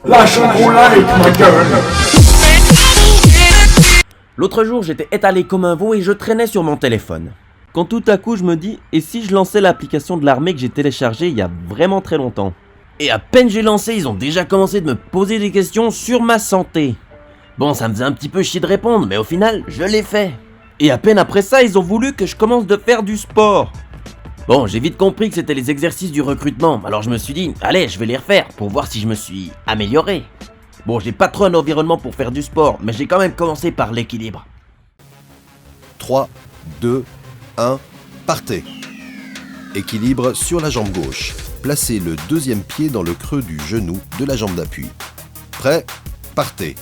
Lâche un gros like, ma gueule. L'autre jour, j'étais étalé comme un veau et je traînais sur mon téléphone. Quand tout à coup, je me dis, et si je lançais l'application de l'armée que j'ai téléchargée il y a vraiment très longtemps? Et à peine j'ai lancé, ils ont déjà commencé de me poser des questions sur ma santé. Bon, ça me faisait un petit peu chier de répondre, mais au final, je l'ai fait. Et à peine après ça, ils ont voulu que je commence de faire du sport. Bon, j'ai vite compris que c'était les exercices du recrutement, alors je me suis dit, allez, je vais les refaire pour voir si je me suis amélioré. Bon, j'ai pas trop un environnement pour faire du sport, mais j'ai quand même commencé par l'équilibre. 3, 2, 1, partez. Équilibre sur la jambe gauche. Placez le deuxième pied dans le creux du genou de la jambe d'appui. Prêt, partez.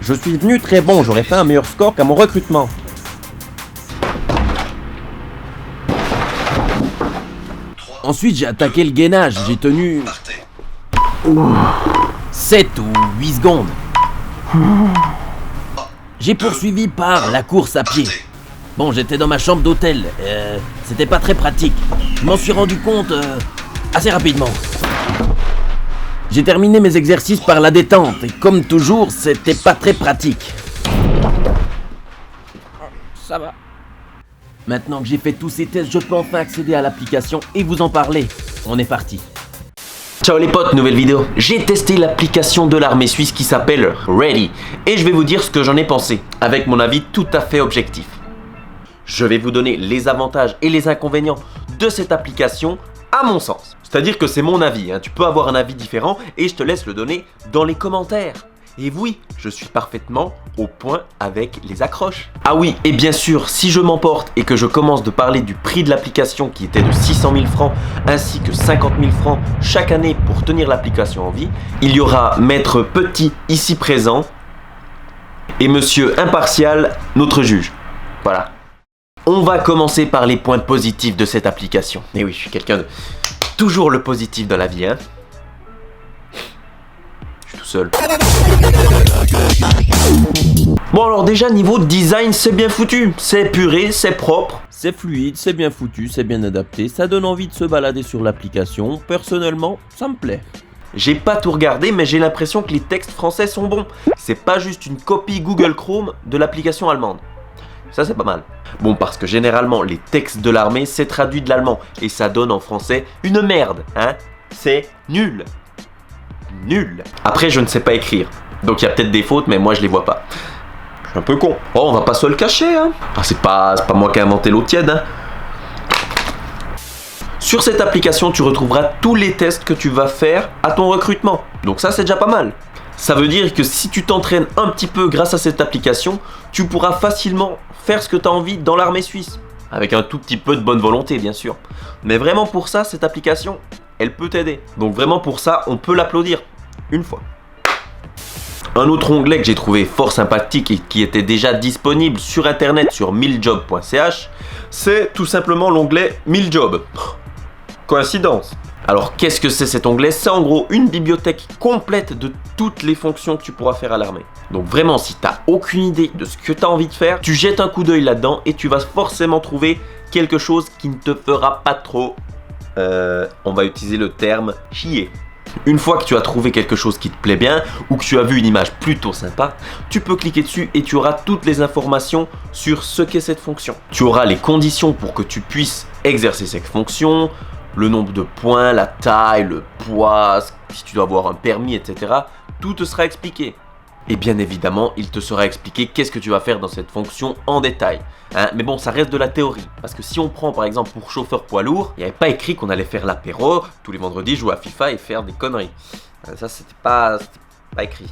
Je suis venu très bon, j'aurais fait un meilleur score qu'à mon recrutement. Ensuite, j'ai attaqué le gainage, j'ai tenu 7 ou 8 secondes. J'ai poursuivi par la course à pied. Bon, j'étais dans ma chambre d'hôtel, c'était pas très pratique. Je m'en suis rendu compte assez rapidement. J'ai terminé mes exercices par la détente, et comme toujours, c'était pas très pratique. Ça va. Maintenant que j'ai fait tous ces tests, je peux enfin accéder à l'application et vous en parler. On est parti. Ciao les potes, nouvelle vidéo. J'ai testé l'application de l'armée suisse qui s'appelle Ready. Et je vais vous dire ce que j'en ai pensé, avec mon avis tout à fait objectif. Je vais vous donner les avantages et les inconvénients de cette application à mon sens. C'est-à-dire que c'est mon avis, hein. Tu peux avoir un avis différent et je te laisse le donner dans les commentaires. Et oui, je suis parfaitement au point avec les accroches. Ah oui, et bien sûr, si je m'emporte et que je commence de parler du prix de l'application qui était de 600 000 francs ainsi que 50 000 francs chaque année pour tenir l'application en vie, il y aura Maître Petit ici présent et Monsieur Impartial, notre juge. Voilà. On va commencer par les points positifs de cette application. Et oui, je suis quelqu'un de toujours le positif dans la vie, hein. Tout seul. Bon alors déjà niveau design c'est bien foutu, c'est épuré, c'est propre, c'est fluide, c'est bien foutu, c'est bien adapté, ça donne envie de se balader sur l'application, personnellement ça me plaît. J'ai pas tout regardé mais j'ai l'impression que les textes français sont bons, c'est pas juste une copie Google Chrome de l'application allemande. Ça c'est pas mal. Bon parce que généralement les textes de l'armée c'est traduit de l'allemand et ça donne en français une merde, hein, c'est nul. Nul. Après je ne sais pas écrire, donc il y a peut-être des fautes mais moi je les vois pas. Je suis un peu con. Oh on va pas se le cacher hein. Ah, c'est pas moi qui ai inventé l'eau tiède hein. Sur cette application tu retrouveras tous les tests que tu vas faire à ton recrutement. Donc ça c'est déjà pas mal. Ça veut dire que si tu t'entraînes un petit peu grâce à cette application, tu pourras facilement faire ce que tu as envie dans l'armée suisse. Avec un tout petit peu de bonne volonté bien sûr. Mais vraiment pour ça cette application elle peut t'aider. Donc vraiment pour ça, on peut l'applaudir. Une fois. Un autre onglet que j'ai trouvé fort sympathique et qui était déjà disponible sur internet sur 1000jobs.ch, c'est tout simplement l'onglet 1000 jobs. Coïncidence. Alors qu'est-ce que c'est cet onglet? C'est en gros une bibliothèque complète de toutes les fonctions que tu pourras faire à l'armée. Donc vraiment si tu n'as aucune idée de ce que tu as envie de faire, tu jettes un coup d'œil là-dedans et tu vas forcément trouver quelque chose qui ne te fera pas trop... on va utiliser le terme chier. Une fois que tu as trouvé quelque chose qui te plaît bien ou que tu as vu une image plutôt sympa, tu peux cliquer dessus et tu auras toutes les informations sur ce qu'est cette fonction. Tu auras les conditions pour que tu puisses exercer cette fonction, le nombre de points, la taille, le poids, si tu dois avoir un permis, etc. Tout te sera expliqué. Et bien évidemment, il te sera expliqué qu'est-ce que tu vas faire dans cette fonction en détail. Hein, mais bon, ça reste de la théorie. Parce que si on prend par exemple pour chauffeur poids lourd, il n'y avait pas écrit qu'on allait faire l'apéro, tous les vendredis jouer à FIFA et faire des conneries. Ça, c'était pas écrit.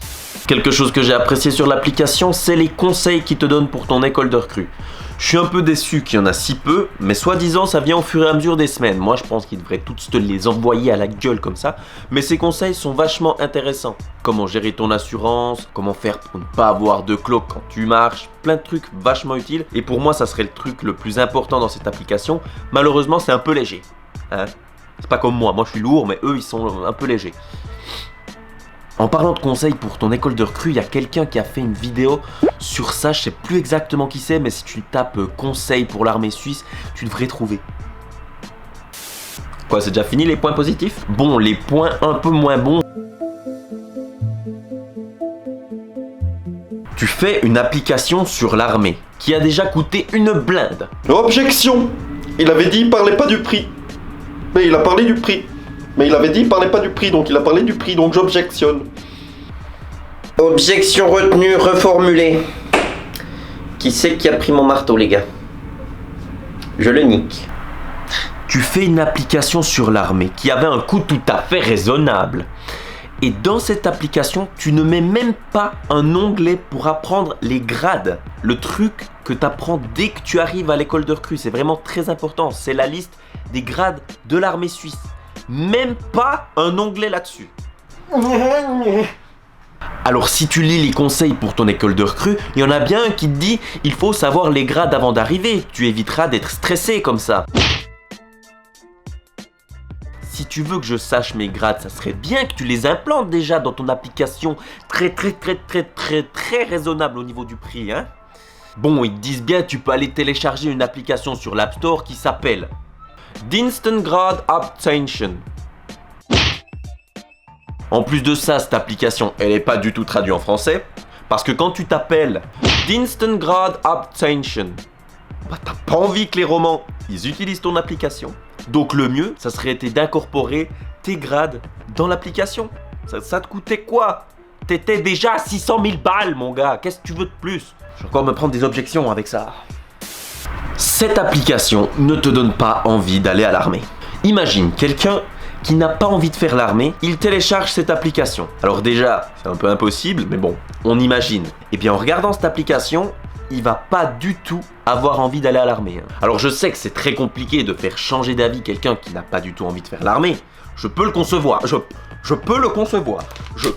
Quelque chose que j'ai apprécié sur l'application, c'est les conseils qu'ils te donnent pour ton école de recrue. Je suis un peu déçu qu'il y en a si peu, mais soi-disant ça vient au fur et à mesure des semaines. Moi je pense qu'ils devraient tous te les envoyer à la gueule comme ça. Mais ces conseils sont vachement intéressants. Comment gérer ton assurance, comment faire pour ne pas avoir de cloque quand tu marches, plein de trucs vachement utiles. Et pour moi ça serait le truc le plus important dans cette application. Malheureusement c'est un peu léger. Hein, c'est pas comme moi je suis lourd mais eux ils sont un peu légers. En parlant de conseils pour ton école de recrue, il y a quelqu'un qui a fait une vidéo sur ça, je sais plus exactement qui c'est, mais si tu tapes conseils pour l'armée suisse, tu devrais trouver. Quoi, c'est déjà fini les points positifs? Bon, les points un peu moins bons. Tu fais une application sur l'armée qui a déjà coûté une blinde. Objection! Il avait dit il parlait pas du prix. Mais il a parlé du prix. Mais il avait dit il parlait pas du prix, donc il a parlé du prix, donc j'objectionne. Objection retenue, reformulée. Qui c'est qui a pris mon marteau, les gars? Je le nique. Tu fais une application sur l'armée qui avait un coût tout à fait raisonnable. Et dans cette application, tu ne mets même pas un onglet pour apprendre les grades. Le truc que tu apprends dès que tu arrives à l'école de recrue, c'est vraiment très important. C'est la liste des grades de l'armée suisse. Même pas un onglet là-dessus. Alors si tu lis les conseils pour ton école de recrue, il y en a bien un qui te dit il faut savoir les grades avant d'arriver. Tu éviteras d'être stressé comme ça. Si tu veux que je sache mes grades, ça serait bien que tu les implantes déjà dans ton application très raisonnable au niveau du prix, hein. Bon, ils te disent bien tu peux aller télécharger une application sur l'App Store qui s'appelle d'Instant Grade Obtention. En plus de ça, cette application, elle n'est pas du tout traduite en français, parce que quand tu t'appelles d'Instant Grade Obtention, bah t'as pas envie que les romans, ils utilisent ton application. Donc le mieux, ça serait été d'incorporer tes grades dans l'application. Ça te coûtait quoi? T'étais déjà à 600 000 balles, mon gars. Qu'est-ce que tu veux de plus? Je vais encore me prendre des objections avec ça. Cette application ne te donne pas envie d'aller à l'armée. Imagine quelqu'un qui n'a pas envie de faire l'armée, il télécharge cette application. Alors déjà, c'est un peu impossible, mais bon, on imagine. Et bien en regardant cette application, il va pas du tout avoir envie d'aller à l'armée. Alors je sais que c'est très compliqué de faire changer d'avis quelqu'un qui n'a pas du tout envie de faire l'armée. Je peux le concevoir. Je peux le concevoir. Je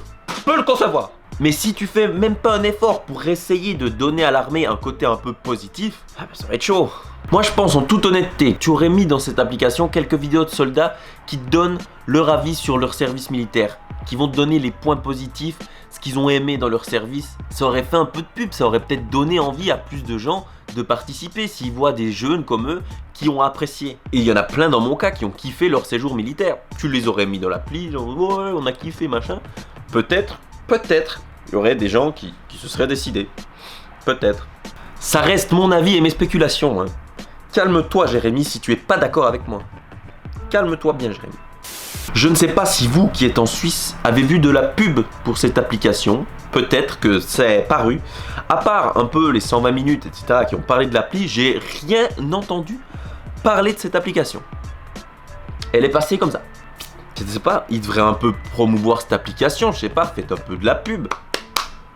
peux le concevoir. Mais si tu fais même pas un effort pour essayer de donner à l'armée un côté un peu positif, ça va être chaud. Moi je pense en toute honnêteté, tu aurais mis dans cette application quelques vidéos de soldats qui te donnent leur avis sur leur service militaire, qui vont te donner les points positifs, ce qu'ils ont aimé dans leur service. Ça aurait fait un peu de pub, ça aurait peut-être donné envie à plus de gens de participer s'ils voient des jeunes comme eux qui ont apprécié. Et il y en a plein dans mon cas qui ont kiffé leur séjour militaire. Tu les aurais mis dans l'appli, genre ouais, on a kiffé machin. Peut-être, il y aurait des gens qui se seraient décidés. Peut-être. Ça reste mon avis et mes spéculations. Hein. Calme-toi Jérémy si tu es pas d'accord avec moi. Calme-toi bien Jérémy. Je ne sais pas si vous qui êtes en Suisse avez vu de la pub pour cette application. Peut-être que c'est paru. À part un peu les 120 minutes, etc. qui ont parlé de l'appli, j'ai rien entendu parler de cette application. Elle est passée comme ça. Je ne sais pas, ils devraient un peu promouvoir cette application. Je sais pas, faites un peu de la pub.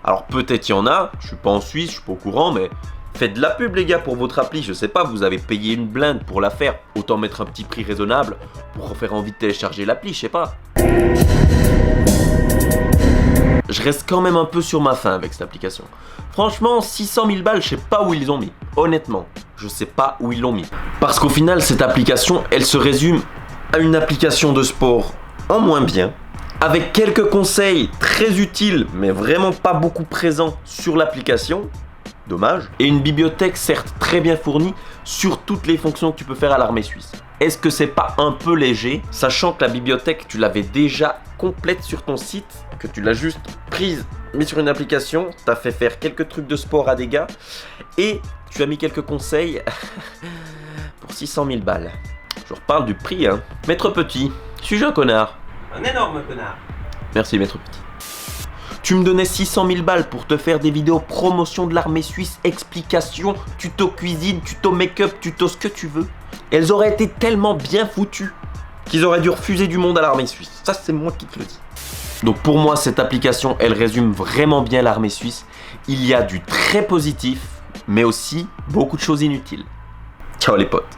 Alors peut-être il y en a, je suis pas en Suisse, je suis pas au courant, mais faites de la pub les gars pour votre appli. Je sais pas, vous avez payé une blinde pour la faire. Autant mettre un petit prix raisonnable pour faire envie de télécharger l'appli, je sais pas. Je reste quand même un peu sur ma faim avec cette application. Franchement, 600 000 balles, je sais pas où ils ont mis. Honnêtement, je sais pas où ils l'ont mis. Parce qu'au final, cette application, elle se résume à une application de sport en moins bien, avec quelques conseils très utiles, mais vraiment pas beaucoup présents sur l'application. Dommage. Et une bibliothèque certes très bien fournie sur toutes les fonctions que tu peux faire à l'armée suisse. Est-ce que c'est pas un peu léger, sachant que la bibliothèque, tu l'avais déjà complète sur ton site, que tu l'as juste prise, mis sur une application, t'as fait faire quelques trucs de sport à des gars, et tu as mis quelques conseils pour 600 000 balles. Je reparle du prix, hein. Maître Petit, suis-je un connard? Un énorme connard. Merci Maître Petit. Tu me donnais 600 000 balles pour te faire des vidéos promotion de l'armée suisse, explications, tuto cuisine, tuto make-up, tuto ce que tu veux. Elles auraient été tellement bien foutues qu'ils auraient dû refuser du monde à l'armée suisse. Ça, c'est moi qui te le dis. Donc pour moi, cette application, elle résume vraiment bien l'armée suisse. Il y a du très positif, mais aussi beaucoup de choses inutiles. Ciao les potes.